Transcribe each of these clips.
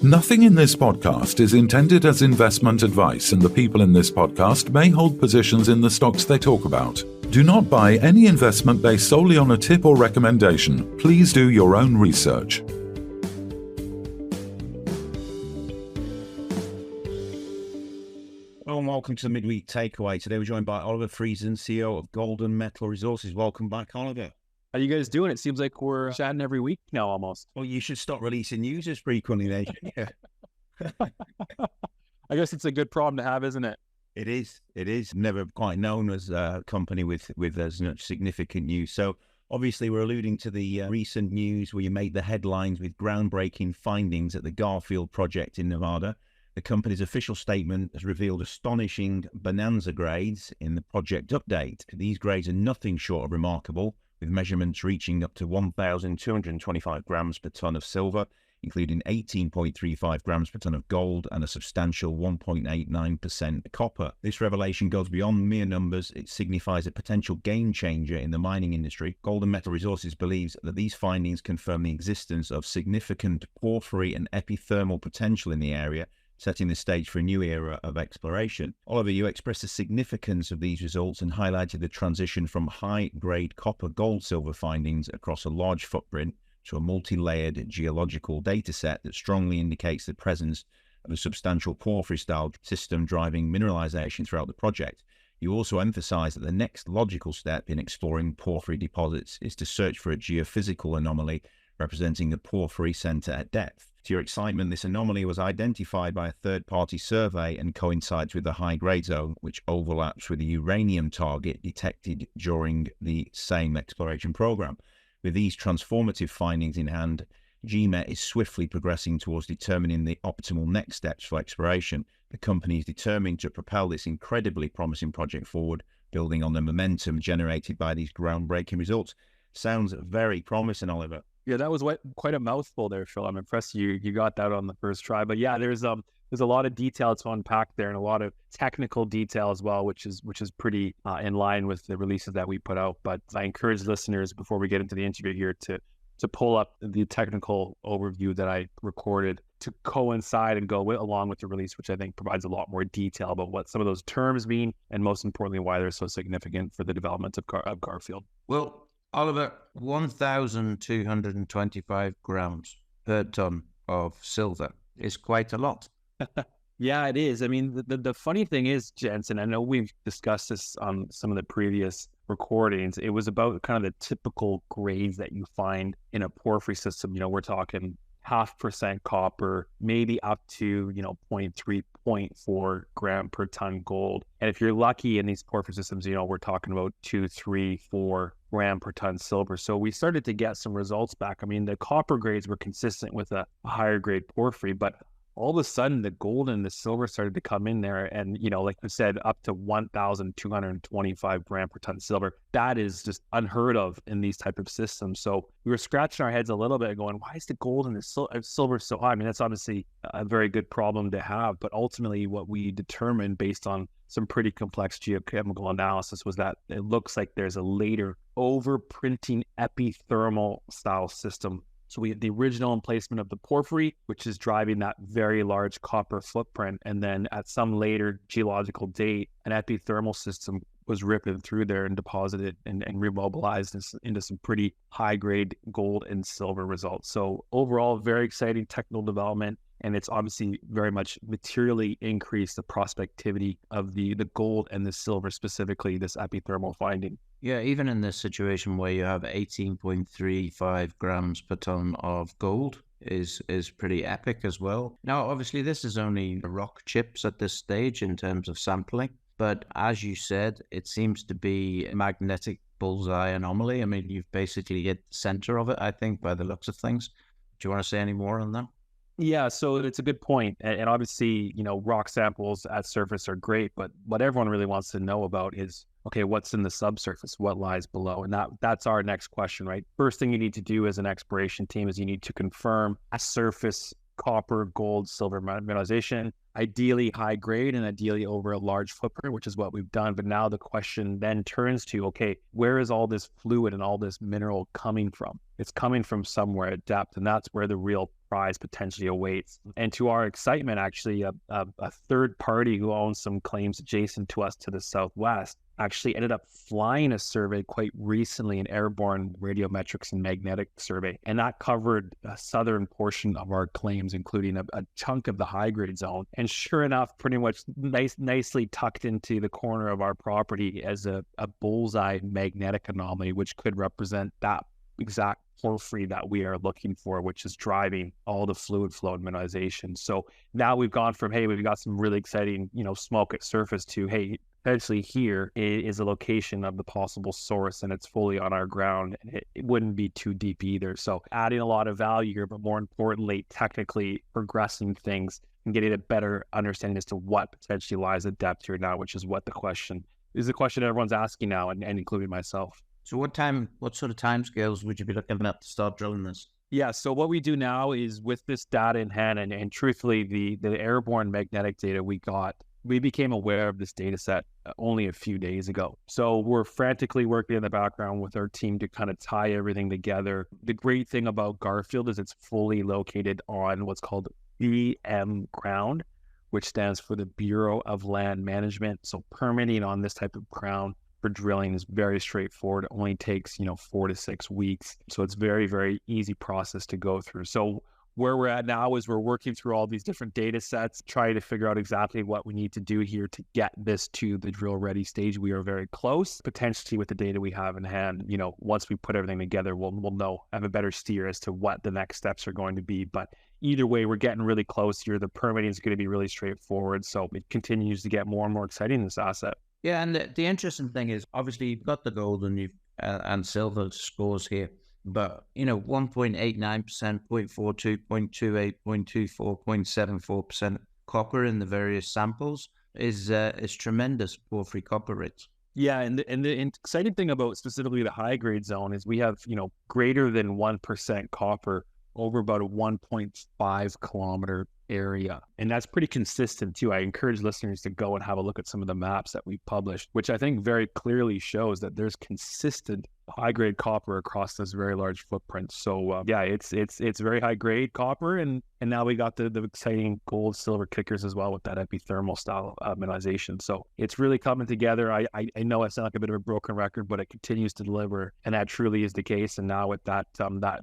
Nothing in this podcast is intended as investment advice, and the people in this podcast may hold positions in the stocks they talk about. Do not buy any investment based solely on a tip or recommendation. Please do your own research. Hello and welcome to the Midweek Takeaway. Today we're joined by Oliver Friesen, CEO of Golden Metal Resources. Welcome back, Oliver. How you guys doing? It seems like we're chatting every week now almost. Well, you should stop releasing news as frequently, then. Yeah. I guess it's a good problem to have, isn't it? It is. It is. Never quite known as a company with as much significant news. So obviously we're alluding to the recent news where you made the headlines with groundbreaking findings at the Garfield project in Nevada. The company's official statement has revealed astonishing bonanza grades in the project update. These grades are nothing short of remarkable, with measurements reaching up to 1,225 grams per tonne of silver, including 18.35 grams per tonne of gold and a substantial 1.89% copper. This revelation goes beyond mere numbers. It signifies a potential game changer in the mining industry. Golden Metal Resources believes that these findings confirm the existence of significant porphyry and epithermal potential in the area, setting the stage for a new era of exploration. Oliver, you expressed the significance of these results and highlighted the transition from high-grade copper, gold, silver findings across a large footprint to a multi-layered geological dataset that strongly indicates the presence of a substantial porphyry-style system driving mineralization throughout the project. You also emphasized that the next logical step in exploring porphyry deposits is to search for a geophysical anomaly representing the porphyry center at depth. To your excitement, this anomaly was identified by a third-party survey and coincides with the high-grade zone, which overlaps with the uranium target detected during the same exploration program. With these transformative findings in hand, GMET is swiftly progressing towards determining the optimal next steps for exploration. The company is determined to propel this incredibly promising project forward, building on the momentum generated by these groundbreaking results. Sounds very promising, Oliver. Yeah, that was quite a mouthful there, Phil. I'm impressed you got that on the first try. But yeah, there's a lot of detail to unpack there and a lot of technical detail as well, which is pretty in line with the releases that we put out. But I encourage listeners before we get into the interview here to pull up the technical overview that I recorded to coincide and go along with the release, which I think provides a lot more detail about what some of those terms mean and most importantly why they're so significant for the development of Garfield. Well, Oliver, 1,225 grams per tonne of silver is quite a lot. Yeah, it is. I mean, the funny thing is, Jensen, I know we've discussed this on some of the previous recordings. It was about kind of the typical grades that you find in a porphyry system. You know, we're talking 0.5% copper, maybe up to, 0.3, 0.4 gram per ton gold. And if you're lucky in these porphyry systems, we're talking about 2, 3, 4 gram per ton silver. So we started to get some results back. I mean, the copper grades were consistent with a higher grade porphyry, but all of a sudden the gold and the silver started to come in there. And, like you said, up to 1,225 gram per ton silver. That is just unheard of in these type of systems. So we were scratching our heads a little bit going, why is the gold and the silver so high? I mean, that's obviously a very good problem to have. But ultimately what we determined based on some pretty complex geochemical analysis was that it looks like there's a later overprinting epithermal style system. So we have the original emplacement of the porphyry, which is driving that very large copper footprint. And then at some later geological date, an epithermal system was ripping through there and deposited and remobilized into some pretty high grade gold and silver results. So overall, very exciting technical development. And it's obviously very much materially increased the prospectivity of the gold and the silver, specifically this epithermal finding. Yeah, even in this situation where you have 18.35 grams per tonne of gold is pretty epic as well. Now, obviously, this is only rock chips at this stage in terms of sampling. But as you said, it seems to be a magnetic bullseye anomaly. I mean, you've basically hit the center of it, I think, by the looks of things. Do you want to say any more on that? Yeah, so it's a good point. And obviously, rock samples at surface are great, but what everyone really wants to know about is, okay, what's in the subsurface? What lies below? And that's our next question, right? First thing you need to do as an exploration team is you need to confirm a surface copper, gold, silver mineralization, ideally high grade and ideally over a large footprint, which is what we've done. But now the question then turns to, okay, where is all this fluid and all this mineral coming from? It's coming from somewhere at depth, and that's where the real prize potentially awaits. And to our excitement, actually, a third party who owns some claims adjacent to us to the southwest actually ended up flying a survey quite recently, an airborne radiometrics and magnetic survey. And that covered a southern portion of our claims, including a chunk of the high-grade zone. And sure enough, pretty much nicely tucked into the corner of our property as a bullseye magnetic anomaly, which could represent that exact porphyry that we are looking for, which is driving all the fluid flow and mineralization. So now we've gone from, hey, we've got some really exciting, smoke at surface to, hey, potentially here is a location of the possible source and it's fully on our ground, and it wouldn't be too deep either. So adding a lot of value here, but more importantly, technically progressing things and getting a better understanding as to what potentially lies at depth here now, which is what the question everyone's asking now, and including myself. So what sort of timescales would you be looking at to start drilling this? Yeah, so what we do now is with this data in hand, and truthfully, the airborne magnetic data we became aware of this data set only a few days ago. So we're frantically working in the background with our team to kind of tie everything together. The great thing about Garfield is it's fully located on what's called BM ground, which stands for the Bureau of Land Management. So permitting on this type of ground for drilling is very straightforward. It only takes, 4 to 6 weeks. So it's very, very easy process to go through. So where we're at now is we're working through all these different data sets, trying to figure out exactly what we need to do here to get this to the drill ready stage. We are very close, potentially with the data we have in hand. Once we put everything together, we'll know, have a better steer as to what the next steps are going to be. But either way, we're getting really close here. The permitting is going to be really straightforward. So it continues to get more and more exciting, this asset. Yeah, and the interesting thing is, obviously, you've got the gold and silver scores here. But, 1.89%, 0.42, 0.28, 0.24, 0.74% copper in the various samples is tremendous porphyry copper rates. Yeah, and the exciting thing about specifically the high grade zone is we have, greater than 1% copper over about a 1.5 kilometer area. And that's pretty consistent too. I encourage listeners to go and have a look at some of the maps that we've published, which I think very clearly shows that there's consistent high grade copper across this very large footprint. So it's very high grade copper, and now we got the exciting gold silver kickers as well with that epithermal style mineralization. So it's really coming together. I know I sound like a bit of a broken record, but it continues to deliver, and that truly is the case. And now with that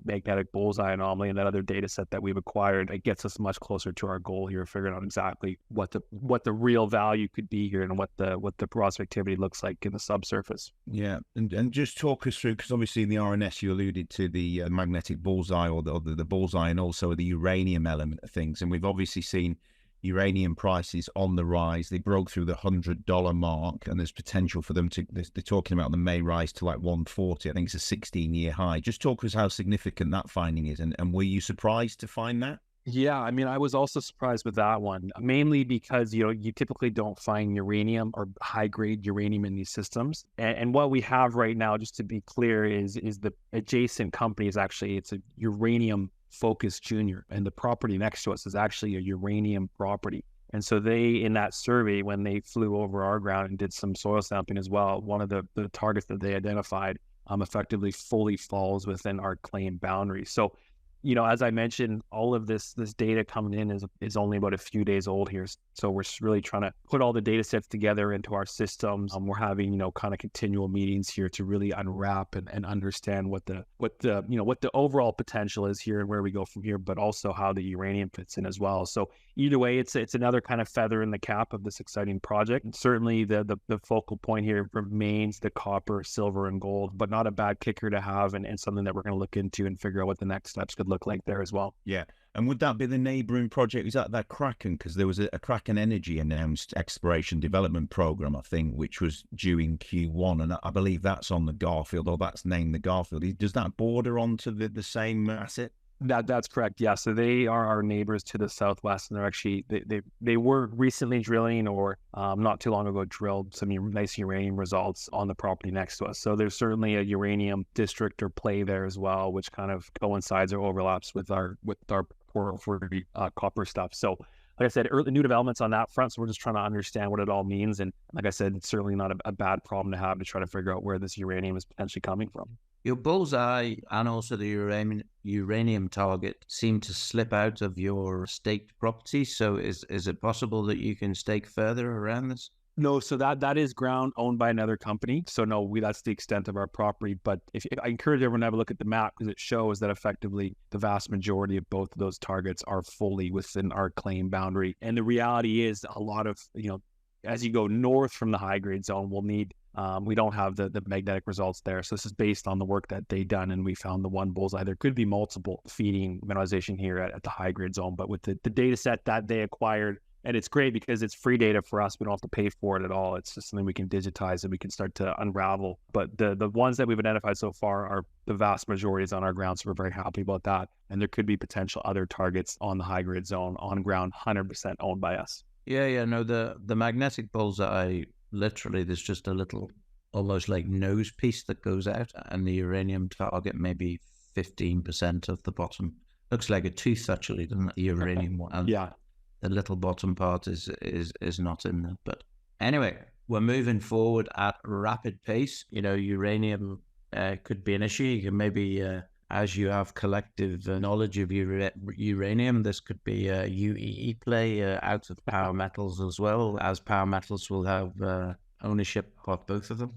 magnetic bullseye anomaly and that other data set that we've acquired, it gets us much closer to our goal here, figuring out exactly what the real value could be here and what the prospectivity looks like in the subsurface. Yeah, and just talk us through, because obviously in the RNS you alluded to the magnetic bullseye or the bullseye, and also the uranium element of things. And we've obviously seen uranium prices on the rise. They broke through the $100 mark, and there's potential for them to, they're talking about them may rise to like 140. I think it's a 16-year high. Just talk us how significant that finding is, and were you surprised to find that? Yeah, I mean, I was also surprised with that one, mainly because, you typically don't find uranium or high-grade uranium in these systems. And what we have right now, just to be clear, is the adjacent company is actually, it's a uranium-focused junior, and the property next to us is actually a uranium property. And so they, in that survey, when they flew over our ground and did some soil sampling as well, one of the targets that they identified effectively fully falls within our claim boundaries. So, as I mentioned, all of this data coming in is only about a few days old here. So we're really trying to put all the data sets together into our systems. We're having, kind of continual meetings here to really unwrap and understand what the overall potential is here and where we go from here, but also how the uranium fits in as well. So either way, it's another kind of feather in the cap of this exciting project. And certainly the focal point here remains the copper, silver, and gold, but not a bad kicker to have, and something that we're going to look into and figure out what the next steps could look like there as well. Yeah. And would that be the neighbouring project? Is that Kraken? Because there was a Kraken Energy announced exploration development program, I think, which was due in Q1. And I believe that's on the Garfield, or that's named the Garfield. Does that border onto the same asset? That's correct. Yeah. So they are our neighbors to the southwest, and they're actually they were recently drilling, or not too long ago drilled some nice uranium results on the property next to us. So there's certainly a uranium district or play there as well, which kind of coincides or overlaps with our porphyry copper stuff. So like I said, early new developments on that front. So we're just trying to understand what it all means. And like I said, it's certainly not a bad problem to have to try to figure out where this uranium is potentially coming from. Your bullseye and also the uranium target seem to slip out of your staked property. So is it possible that you can stake further around this? No, so that is ground owned by another company. So no, that's the extent of our property. But if I encourage everyone to have a look at the map, because it shows that effectively the vast majority of both of those targets are fully within our claim boundary. And the reality is a lot of, as you go north from the high grade zone, we'll need, we don't have the magnetic results there. So this is based on the work that they done, and we found the one bullseye. There could be multiple feeding mineralization here at the high grade zone, but with the data set that they acquired, and it's great because it's free data for us. We don't have to pay for it at all. It's just something we can digitize and we can start to unravel. But the ones that we've identified so far are the vast majority is on our ground. So we're very happy about that. And there could be potential other targets on the high grade zone on ground, 100% owned by us. Yeah. No, the magnetic bullseye, literally there's just a little, almost like nose piece that goes out, and the uranium target maybe 15% of the bottom. Looks like a tooth actually, doesn't it? The uranium one. And yeah. The little bottom part is not in there. But anyway, we're moving forward at rapid pace. Uranium could be an issue. You can maybe, as you have collective knowledge of uranium, this could be a UEE play out of power metals as well, as power metals will have ownership of both of them.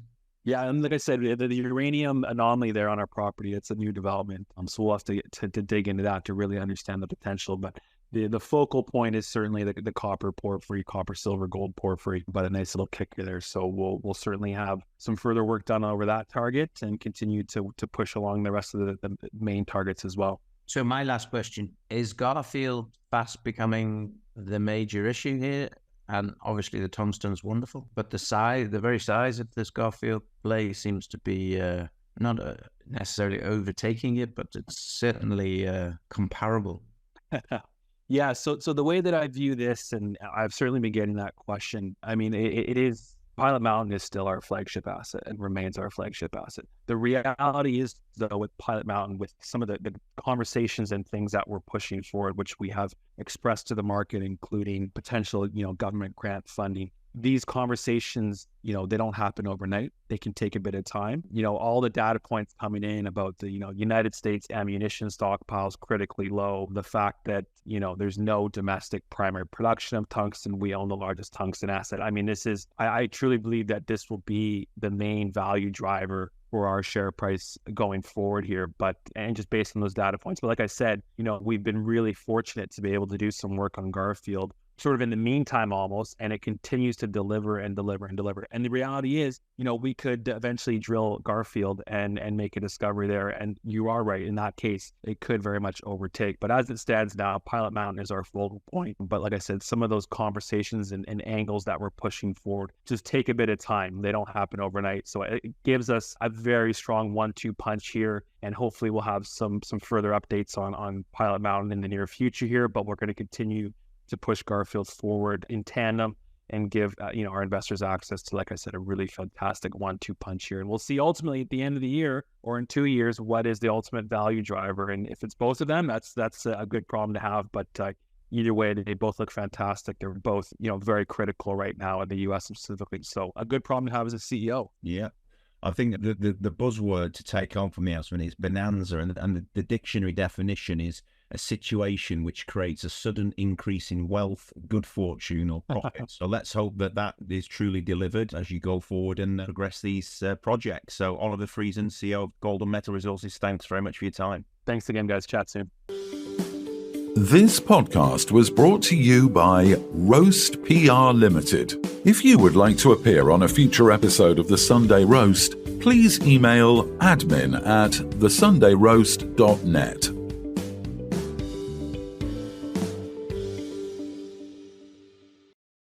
Yeah, and like I said, the uranium anomaly there on our property, it's a new development. So we'll have to dig into that to really understand the potential. But the focal point is certainly the copper porphyry, copper, silver, gold porphyry, but a nice little kicker there. So we'll certainly have some further work done over that target and continue to push along the rest of the main targets as well. So my last question, is Garfield fast becoming the major issue here? And obviously the tungsten's wonderful, but the very size of this Garfield play seems to be not necessarily overtaking it, but it's certainly comparable. Yeah, so the way that I view this, and I've certainly been getting that question, I mean, it is, Pilot Mountain is still our flagship asset and remains our flagship asset. The reality is, though, with Pilot Mountain, with some of the conversations and things that we're pushing forward, which we have expressed to the market, including potential, government grant funding, these conversations, they don't happen overnight. They can take a bit of time. All the data points coming in about the, United States ammunition stockpiles critically low, the fact that, there's no domestic primary production of tungsten. We own the largest tungsten asset. I mean, I truly believe that this will be the main value driver for our share price going forward here, and just based on those data points. But like I said, we've been really fortunate to be able to do some work on Garfield sort of in the meantime almost, and it continues to deliver and deliver and deliver. And the reality is, we could eventually drill Garfield and make a discovery there. And you are right, in that case, it could very much overtake. But as it stands now, Pilot Mountain is our focal point. But like I said, some of those conversations and angles that we're pushing forward just take a bit of time. They don't happen overnight. So it gives us a very strong 1-2 punch here. And hopefully we'll have some further updates on Pilot Mountain in the near future here. But we're going to continue to push Garfield forward in tandem and give our investors access to, like I said, a really fantastic 1-2 punch here. And we'll see ultimately at the end of the year or in 2 years what is the ultimate value driver. And if it's both of them, that's a good problem to have. But either way, they both look fantastic. They're both very critical right now in the U.S. specifically. So a good problem to have as a CEO. Yeah. I think the buzzword to take on from the announcement is bonanza, and the dictionary definition is a situation which creates a sudden increase in wealth, good fortune, or profit. So let's hope that is truly delivered as you go forward and progress these projects. So Oliver Friesen, CEO of Golden Metal Resources, thanks very much for your time. Thanks again, guys. Chat soon. This podcast was brought to you by Roast PR Limited. If you would like to appear on a future episode of The Sunday Roast, please email admin@thesundayroast.net.